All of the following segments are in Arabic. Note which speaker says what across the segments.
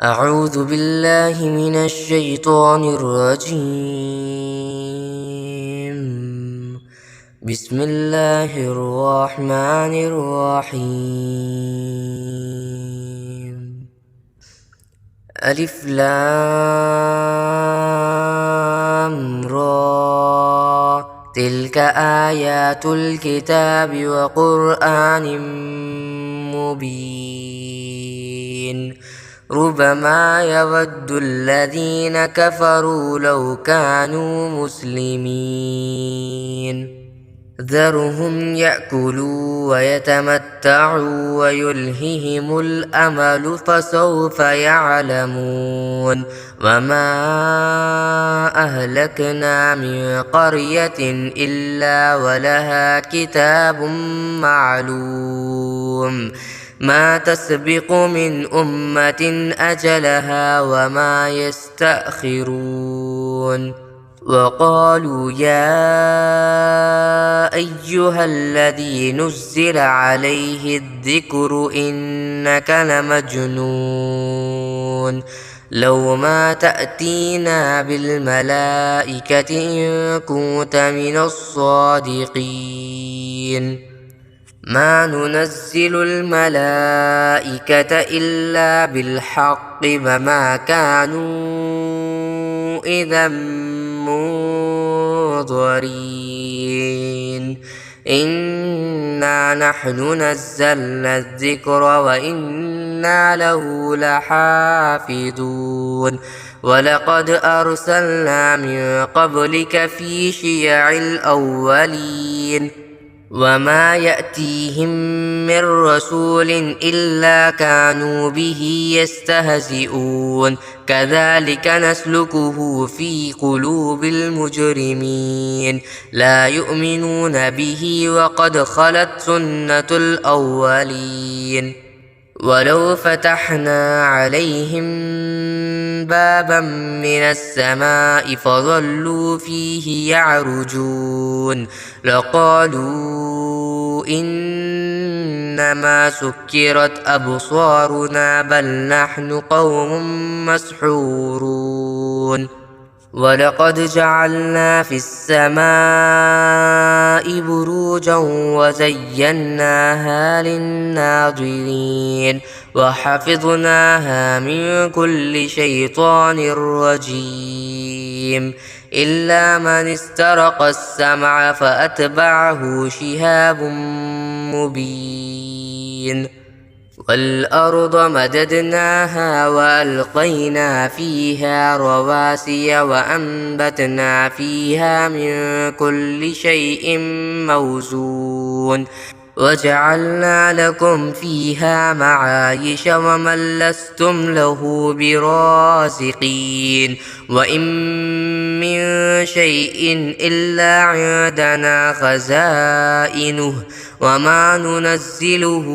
Speaker 1: أعوذ بالله من الشيطان الرجيم. بسم الله الرحمن الرحيم. ألف لام را، تلك آيات الكتاب وقرآن مبين. ربما يود الذين كفروا لو كانوا مسلمين. ذرهم يأكلوا ويتمتعوا ويلههم الأمل فسوف يعلمون. وما أهلكنا من قرية إلا ولها كتاب معلوم، ما تسبق من أمة أجلها وما يستأخرون. وقالوا يا أيها الذي نزل عليه الذكر إنك لمجنون، لو ما تأتينا بالملائكة إن كنت من الصادقين. ما ننزل الملائكة إلا بالحق وما كانوا إذا منظرين. إنا نحن نزلنا الذكر وإنا له لحافظون. ولقد أرسلنا من قبلك في شيع الأولين، وما يأتيهم من رسول إلا كانوا به يستهزئون. كذلك نسلكه في قلوب المجرمين، لا يؤمنون به وقد خلت سنة الأولين. ولو فتحنا عليهم بابا من السماء فظلوا فيه يعرجون لقالوا إنما سكرت أبصارنا بل نحن قوم مسحورون. ولقد جعلنا في السماء بروجا وزيناها للناظرين وحفظناها من كل شيطان رجيم إلا من استرق السمع فأتبعه شهاب مبين. والأرض مددناها وألقينا فيها رواسي وأنبتنا فيها من كل شيء موزون وجعلنا لكم فيها معايش ومن لستم له برازقين. وإن من شيء إلا عندنا خزائنه وما ننزله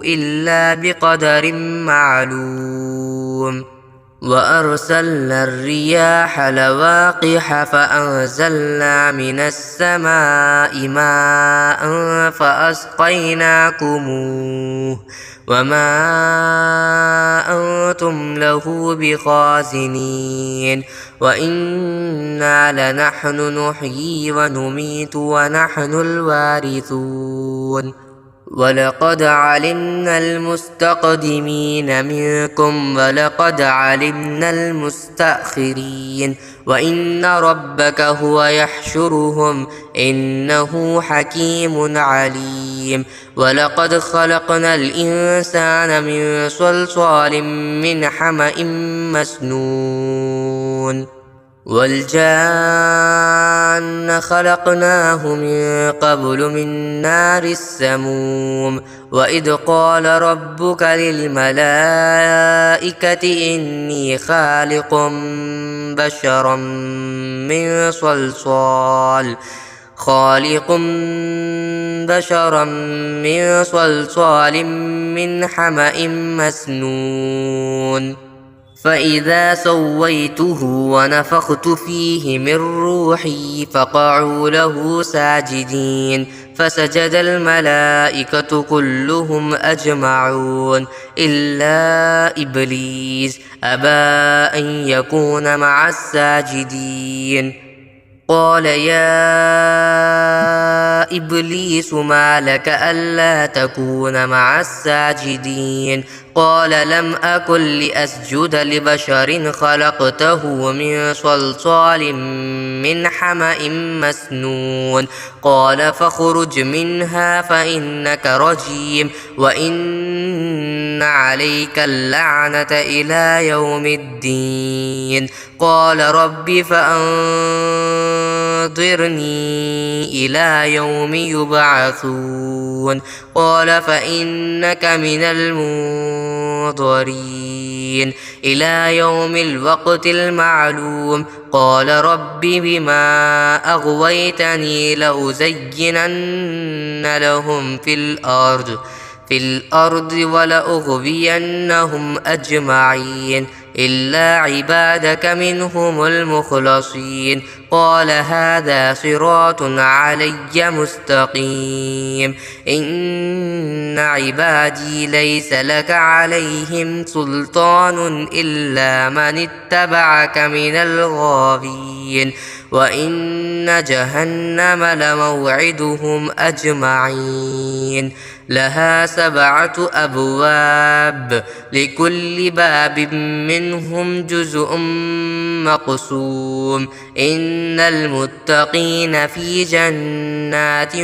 Speaker 1: إلا بقدر معلوم. وأرسلنا الرياح لواقح فأنزلنا من السماء ماء فأسقيناكموه وما أنتم له بخازنين. وإنا لنحن نحيي ونميت ونحن الوارثون. ولقد علمنا المستقدمين منكم ولقد علمنا المستأخرين. وإن ربك هو يحشرهم إنه حكيم عليم. ولقد خلقنا الإنسان من صلصال من حمأ مسنون والجان خلقناه من قبل من نار السموم. وإذ قال ربك للملائكة إني خالق بشرا من صلصال من حمأ مسنون فإذا سويته ونفخت فيه من روحي فقعوا له ساجدين. فسجد الملائكة كلهم أجمعون إلا إبليس أبى أن يكون مع الساجدين. قال يا إبليس ما لك ألا تكون مع الساجدين؟ قال لم أكن لأسجد لبشر خلقته من صلصال من حمأ مسنون. قال فاخرج منها فإنك رجيم وإن عليك اللعنة إلى يوم الدين. قال رب فأنظرني إلى يوم يبعثون. قال فإنك من المنظرين إلى يوم الوقت المعلوم. قال رب بما أغويتني لأزينن لهم في الأرض ولأغوينهم أجمعين إلا عبادك منهم المخلصين. قال هذا صراط علي مستقيم. إن عبادي ليس لك عليهم سلطان إلا من اتبعك من الغاوين. وإن جهنم لموعدهم أجمعين لها 7 أبواب لكل باب منهم جزء مقسوم. إن المتقين في جنات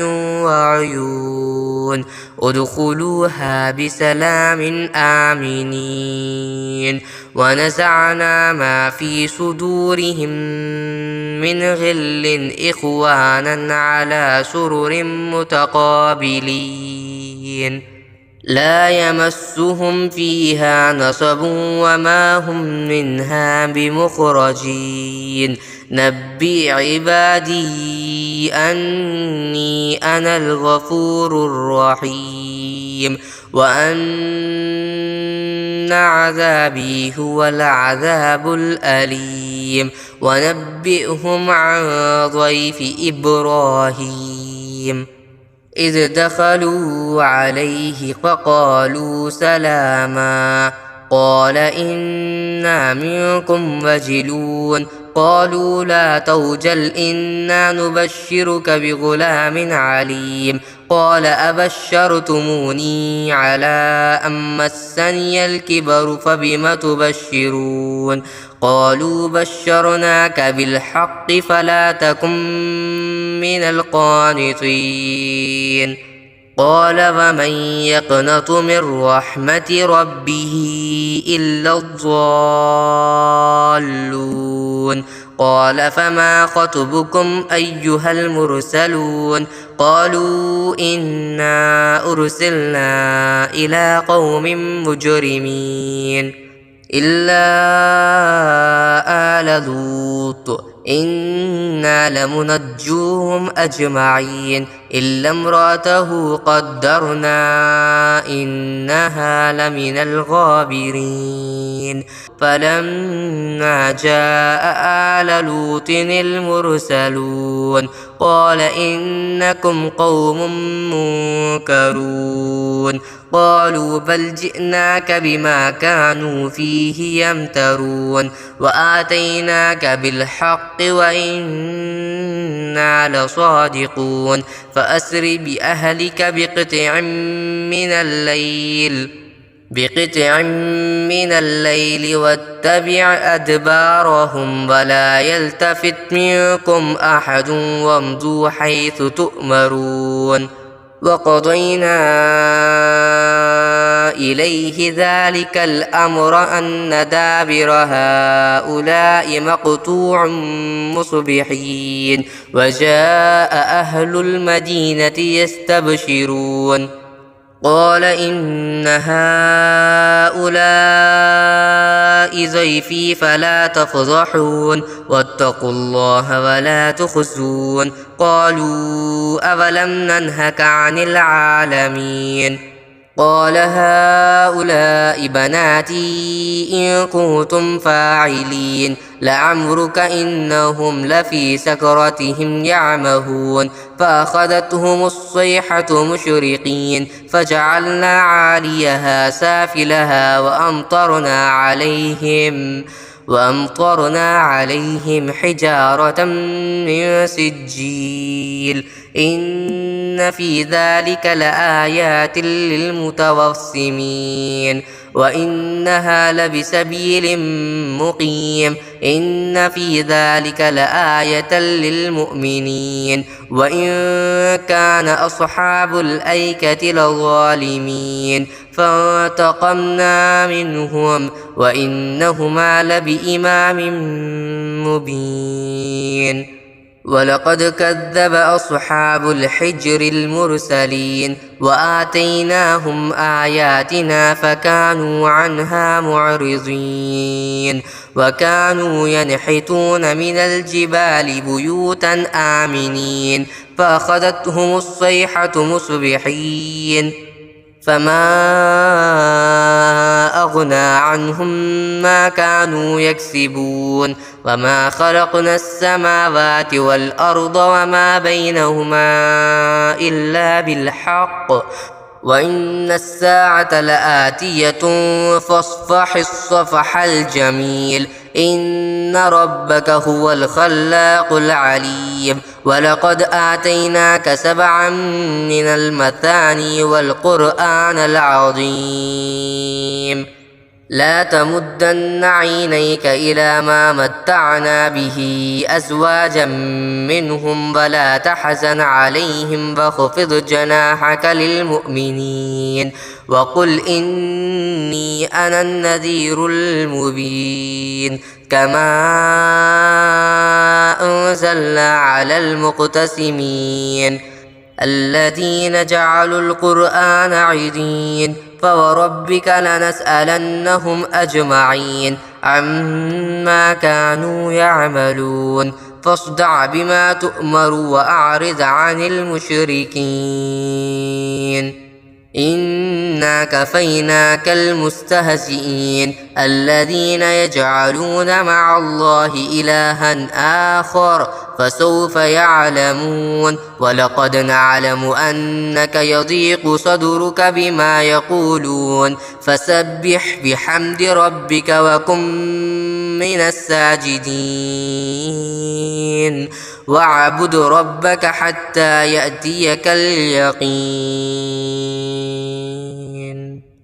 Speaker 1: وعيون ادخلوها بسلام آمنين. ونزعنا ما في صدورهم من غل إخوانا على سرر متقابلين لا يمسهم فيها نصب وما هم منها بمخرجين. نبئ عبادي أني أنا الغفور الرحيم وأن عذابي هو العذاب الأليم. ونبئهم عن ضيف إبراهيم إذ دخلوا عليه فقالوا سلاما. قال إنا منكم وجلون. قالوا لا توجل إنا نبشرك بغلام عليم. قال أبشرتموني على أن مسني الكبر فبم تبشرون؟ قالوا بشرناك بالحق فلا تكن من القانطين. قال ومن يقنط من رحمة ربه إلا الضالون. قال فما خطبكم أيها المرسلون؟ قالوا إنا أرسلنا إلى قوم مجرمين إلا آل لوط إنا لمنجوهم أجمعين إلا امرأته قدرنا إنها لمن الغابرين. فلما جاء آل لوط المرسلون قال إنكم قوم منكرون. قالوا بل جئناك بما كانوا فيه يمترون وآتيناك بالحق وإنا لصادقون. فأسر بأهلك بقطع من الليل واتبع أدبارهم ولا يلتفت منكم أحد وامضوا حيث تؤمرون. وقضينا إليه ذلك الأمر أن دابر هؤلاء مقطوع مصبحين. وجاء أهل المدينة يستبشرون قال إن هؤلاء ضيفي فلا تفضحون واتقوا الله ولا تخزون. قالوا أولم ننهك عن العالمين؟ قال هؤلاء بناتي إن كنتم فاعلين لعمرك إنهم لفي سكرتهم يعمهون فأخذتهم الصيحة مشرقين فجعلنا عاليها سافلها وأمطرنا عليهم حجارة من سجيل إن في ذلك لآيات للمتوسمين وإنها لبسبيل مقيم إن في ذلك لآية للمؤمنين وإن كان أصحاب الأيكة لظالمين فانتقمنا منهم وإنهما لبإمام مبين ولقد كذب أصحاب الحجر المرسلين وآتيناهم آياتنا فكانوا عنها معرضين وكانوا ينحتون من الجبال بيوتا آمنين فأخذتهم الصيحة مصبحين فما أغنى عنهم ما كانوا يكسبون وما خلقنا السماوات والأرض وما بينهما إلا بالحق وإن الساعة لآتية فاصفح الصفح الجميل إن ربك هو الخلاق العليم ولقد آتيناك 7 من المثاني والقرآن العظيم لا تمدن عينيك إلى ما متعنا به أزواجا منهم ولا تحزن عليهم واخفض جناحك للمؤمنين وقل إني أنا النذير المبين كما أنزلنا على المقتسمين الذين جعلوا القرآن عضين فوربك لنسألنهم أجمعين عما كانوا يعملون فاصدع بما تؤمر وأعرض عن المشركين إنا كفيناك المستهزئين الذين يجعلون مع الله إلها آخر فسوف يعلمون ولقد نعلم أنك يضيق صدرك بما يقولون فسبح بحمد ربك وكن من الساجدين واعبد ربك حتى يأتيك اليقين